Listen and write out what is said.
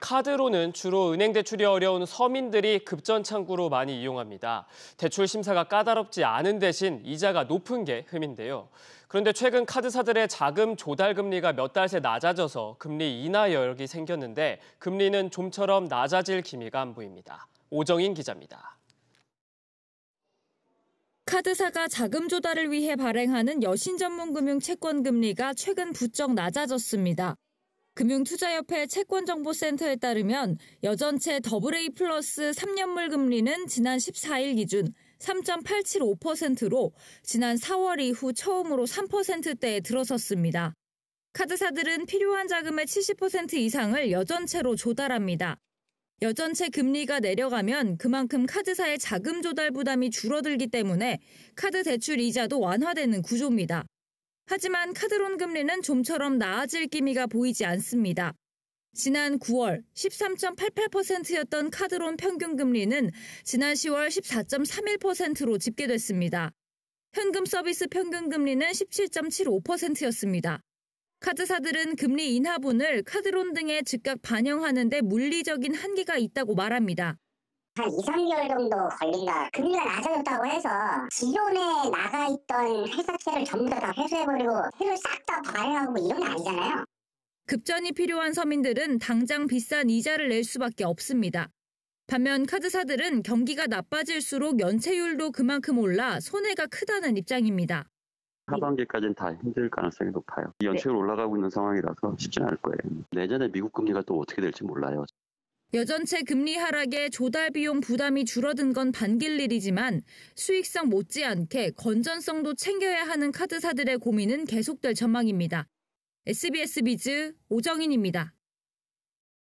카드로는 주로 은행 대출이 어려운 서민들이 급전창구로 많이 이용합니다. 대출 심사가 까다롭지 않은 대신 이자가 높은 게 흠인데요. 그런데 최근 카드사들의 자금 조달 금리가 몇 달 새 낮아져서 금리 인하 여력이 생겼는데 금리는 좀처럼 낮아질 기미가 안 보입니다. 오정인 기자입니다. 카드사가 자금 조달을 위해 발행하는 여신 전문 금융 채권 금리가 최근 부쩍 낮아졌습니다. 금융투자협회 채권정보센터에 따르면 여전체 AA 플러스 3년물 금리는 지난 14일 기준 3.875%로 지난 4월 이후 처음으로 3%대에 들어섰습니다. 카드사들은 필요한 자금의 70% 이상을 여전체로 조달합니다. 여전체 금리가 내려가면 그만큼 카드사의 자금 조달 부담이 줄어들기 때문에 카드 대출 이자도 완화되는 구조입니다. 하지만 카드론 금리는 좀처럼 나아질 기미가 보이지 않습니다. 지난 9월 13.88%였던 카드론 평균 금리는 지난 10월 14.31%로 집계됐습니다. 현금 서비스 평균 금리는 17.75%였습니다. 카드사들은 금리 인하분을 카드론 등에 즉각 반영하는 데 물리적인 한계가 있다고 말합니다. 한 2, 3개월 정도 걸린다. 금리가 낮아졌다고 해서 기존에 나가있던 회사채를 전부 다 회수해버리고 새로 싹 다 발행하고 뭐 이런 게 아니잖아요. 급전이 필요한 서민들은 당장 비싼 이자를 낼 수밖에 없습니다. 반면 카드사들은 경기가 나빠질수록 연체율도 그만큼 올라 손해가 크다는 입장입니다. 하반기까지는 다 힘들 가능성이 높아요. 연체율 올라가고 있는 상황이라서 쉽지는 않을 거예요. 내년에 미국 금리가 또 어떻게 될지 몰라요. 여전체 금리 하락에 조달 비용 부담이 줄어든 건 반길 일이지만 수익성 못지않게 건전성도 챙겨야 하는 카드사들의 고민은 계속될 전망입니다. SBS 비즈 오정인입니다.